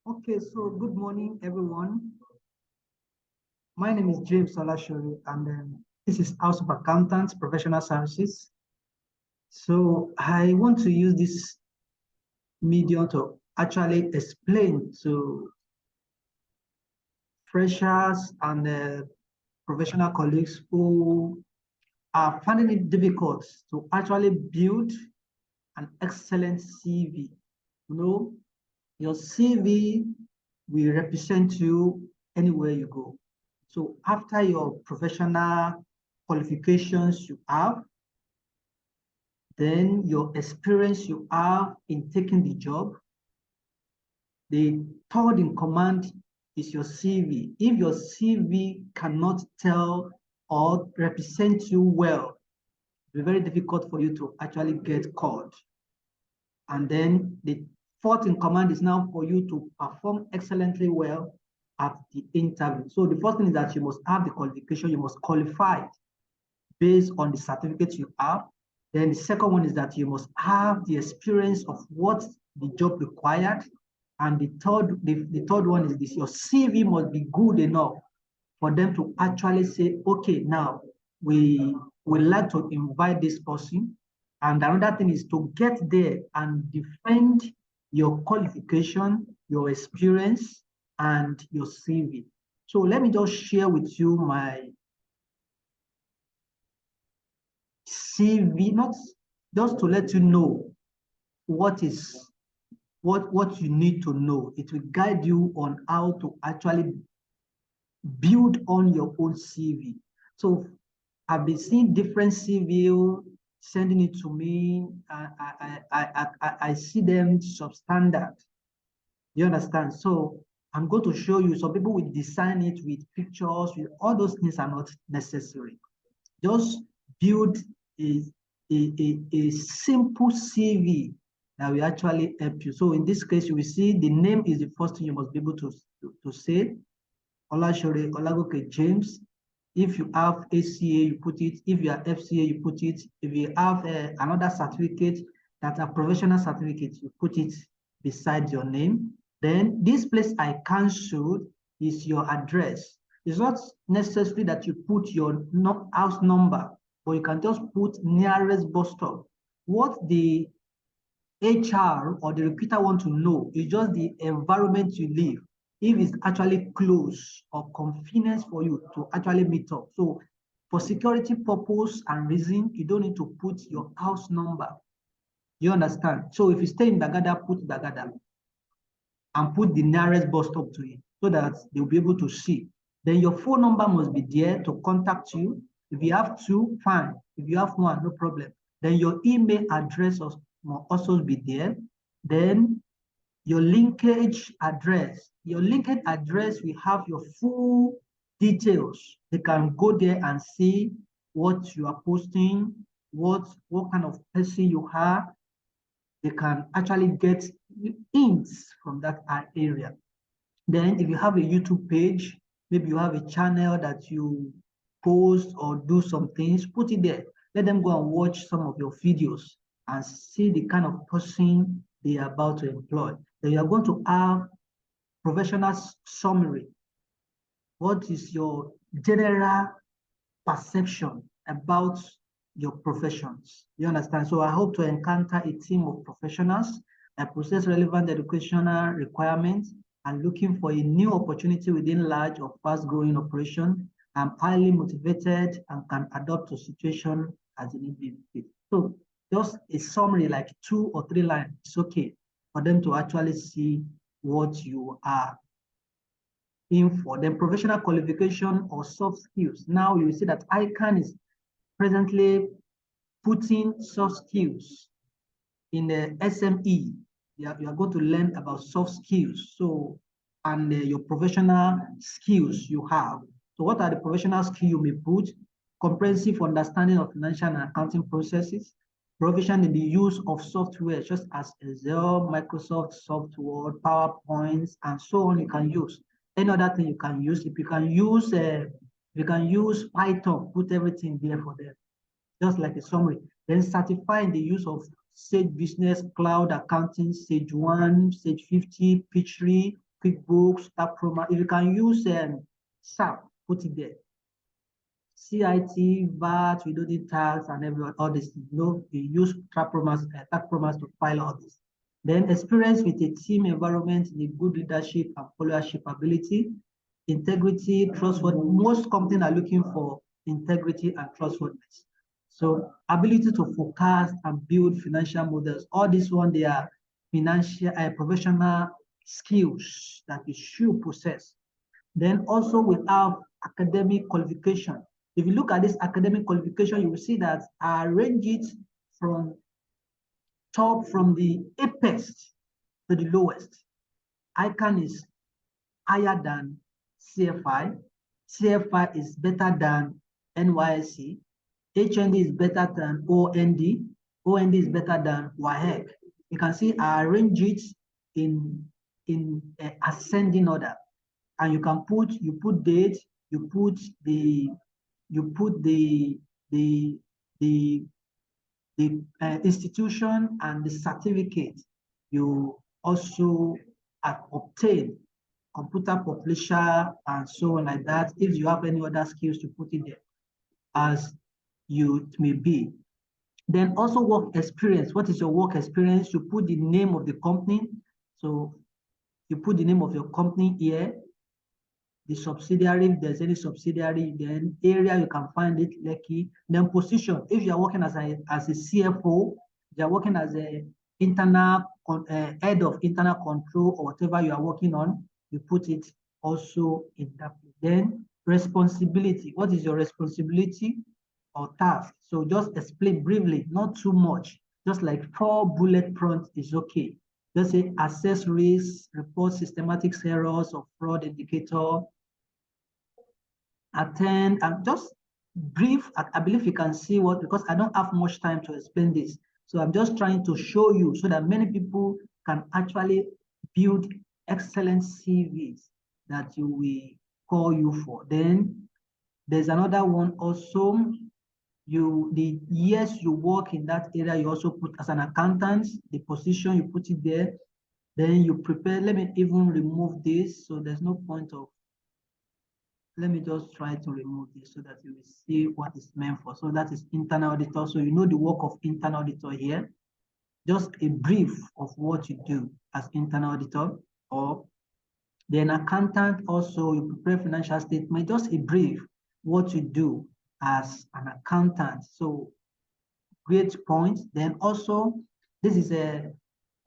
Okay, so good morning, everyone. My name is James Olashori, and this is House of Accountants Professional Services. So I want to use this medium to actually explain to freshers and professional colleagues who are finding it difficult to actually build an excellent CV. You know, your CV will represent you anywhere you go. So after your professional qualifications you have, then your experience you have in taking the job, the third in command is your CV. If your CV cannot tell or represent you well, it's very difficult for you to actually get called. And then the fourth in command is now for you to perform excellently well at the interview. So the first thing is that you must have the qualification, you must qualify based on the certificate you have. Then the second one is that you must have the experience of what the job required. And the third one is this: your CV must be good enough for them to actually say, okay, now we would like to invite this person. And another thing is to get there and defend your qualification, your experience, and your CV. So let me just share with you my CV, not just to let you know what you need to know. It will guide you on how to actually build on your own CV. So I've been seeing different CV sending it to me. I see them substandard. You understand? So I'm going to show you. Some people will design it with pictures. With all those things are not necessary. Just build a simple CV that will actually help you. So in this case, you will see the name is the first thing you must be able to say. Olashore Olagoke James. If you have ACA, you put it. If you are FCA, you put it. If you have another certificate, that a professional certificate, you put it beside your name. Then this place I cancelled is your address. It's not necessary that you put your house number, but you can just put nearest bus stop. What the HR or the recruiter want to know is just the environment you live, if it's actually close or convenient for you to actually meet up. So for security purpose and reason, you don't need to put your house number. You understand? So if you stay in Bagada, put Bagada and put the nearest bus stop to it so that they'll be able to see. Then your phone number must be there to contact you. If you have two, fine. If you have one, no problem. Then your email address must also be there. Then your linkage address. Your linkage address will have your full details. They can go there and see what you are posting, what kind of person you are. They can actually get hints from that area. Then if you have a YouTube page, maybe you have a channel that you post or do some things, put it there. Let them go and watch some of your videos and see the kind of person they are about to employ. Then you are going to have professional summary. What is your general perception about your professions? You understand? So I hope to encounter a team of professionals that possess relevant educational requirements and looking for a new opportunity within large or fast-growing operation. I'm highly motivated and can adapt to situation as it need be. So just a summary, like 2 or 3 lines, it's okay for them to actually see what you are in for. Then professional qualification or soft skills. Now you see that ICANN is presently putting soft skills in the SME. You are going to learn about soft skills. So, and your professional skills you have. So what are the professional skills you may put? Comprehensive understanding of financial and accounting processes, provision in the use of software such as Excel, Microsoft software, PowerPoints, and so on you can use. Any other thing you can use. If you can use Python, put everything there for them, just like a summary. Then certifying the use of Sage Business Cloud Accounting, Sage 1, Sage 50, Peachtree, QuickBooks, tax program. If you can use SAP, put it there. CIT, VAT, withholding tax, and all this. You use tax programs to file all this. Then experience with a team environment, the good leadership and followership ability, integrity, trustworthiness. Most companies are looking for integrity and trustworthiness. So ability to forecast and build financial models. All this one, they are financial professional skills that you should possess. Then also we have academic qualification. If you look at this academic qualification, you will see that I arrange it from top, from the apex to the lowest. ICANN is higher than CFI. CFI is better than NYSC. HND is better than OND. OND is better than WAEC. You can see I arrange it in ascending order. And you can put date, you put the institution and the certificate you also obtain, computer publisher and so on like that. If you have any other skills, to put it there as you may be. Then also work experience. What is your work experience? You put the name of the company. So you put the name of your company here, the subsidiary, if there's any subsidiary, then area you can find it, Lekki. Then position, if you are working as a CFO, you are working as a internal head of internal control or whatever you are working on, you put it also in that. Then responsibility, what is your responsibility or task? So just explain briefly, not too much, just like 4 bullet points is okay. Just say assess risks, report systematic errors or fraud indicator, attend, and just brief. I believe you can see what, because I don't have much time to explain this. So I'm just trying to show you so that many people can actually build excellent CVs that you will call you for. Then there's another one also. The years you work in that area, you also put as an accountant, the position, you put it there. Then you prepare. Let me even remove this, so there's no point of, let me just try to remove this so that you will see what it's meant for. So that is internal auditor. So you know the work of internal auditor here. Just a brief of what you do as internal auditor. Or then accountant also, you prepare financial statement, just a brief what you do as an accountant. So great point. Then also, this is a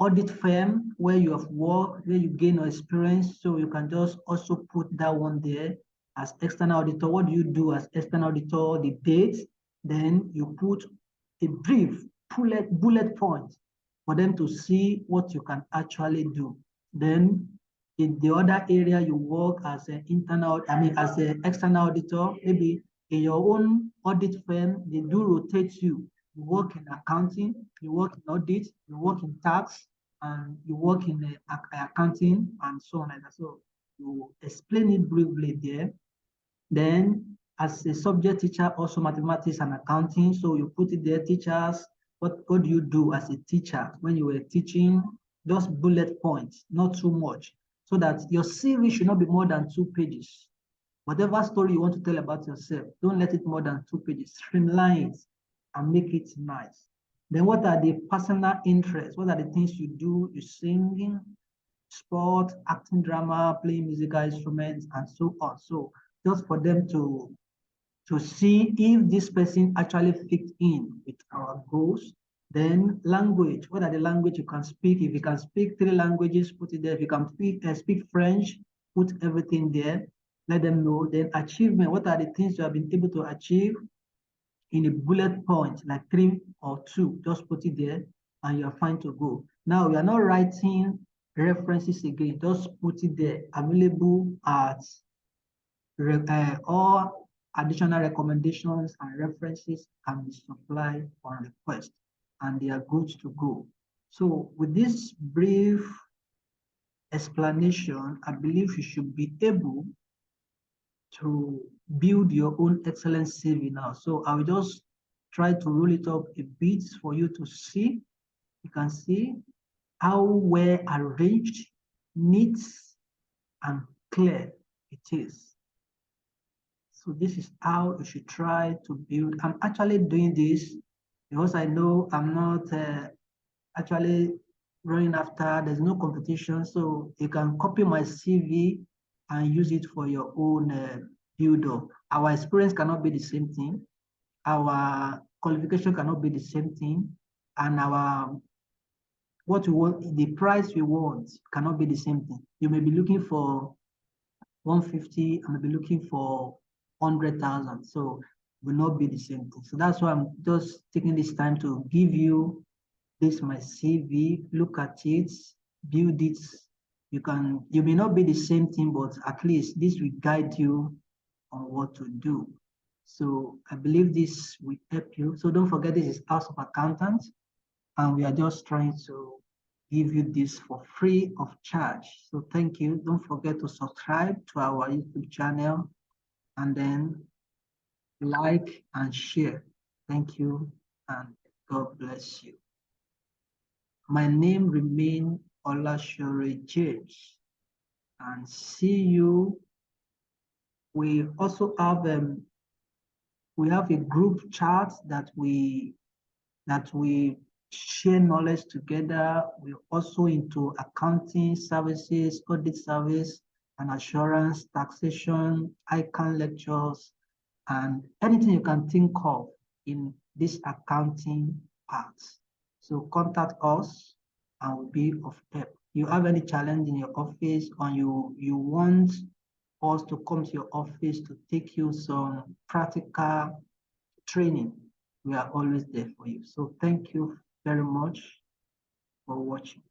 audit firm where you have worked, where you gain experience. So you can just also put that one there as external auditor. What do you do as external auditor? The date. Then you put a brief bullet point for them to see what you can actually do. Then in the other area you work as an as an external auditor, maybe in your own audit firm, they do rotate you. You work in accounting, you work in audit, you work in tax, and you work in accounting and so on like that. So you explain it briefly there. Then as a subject teacher, also mathematics and accounting. So you put it there, teachers, what do you do as a teacher when you were teaching? Just bullet points, not too much, so that your CV should not be more than 2 pages. Whatever story you want to tell about yourself, don't let it more than 2 pages. Streamline it and make it nice. Then what are the personal interests? What are the things you do? You singing, sport, acting, drama, playing musical instruments, and so on. So just for them to see if this person actually fits in with our goals. Then language, what are the language you can speak? If you can speak 3 languages, put it there. If you can speak French, put everything there. Let them know. Then achievement, what are the things you have been able to achieve in a bullet point, like 3 or 2, just put it there and you're fine to go. Now we are not writing references again, just put it there, available at all additional recommendations and references can be supplied on request, and they are good to go. So with this brief explanation, I believe you should be able to build your own excellent CV now. So I will just try to roll it up a bit for you to see. You can see how well arranged, neat, and clear it is. So this is how you should try to build. I'm actually doing this because I know I'm not actually running after, there's no competition. So you can copy my CV and use it for your own build up. Our experience cannot be the same thing. Our qualification cannot be the same thing. And our what we want, the price we want cannot be the same thing. You may be looking for 150, I may be looking for 100,000. So it will not be the same thing. So that's why I'm just taking this time to give you this my CV, look at it, build it. You may not be the same thing, but at least this will guide you on what to do. So I believe this will help you. So don't forget, this is House of Accountants, and we are just trying to give you this for free of charge. So thank you. Don't forget to subscribe to our YouTube channel and then like and share. Thank you, and God bless you. My name remains Olashore James, and see you. We also have a group chat that we share knowledge together. We're also into accounting services, audit service, and assurance, taxation, ICANN lectures, and anything you can think of in this accounting part. So contact us and we'll be of help. You have any challenge in your office, or you want us to come to your office to take you some practical training, we are always there for you. So thank you very much for watching.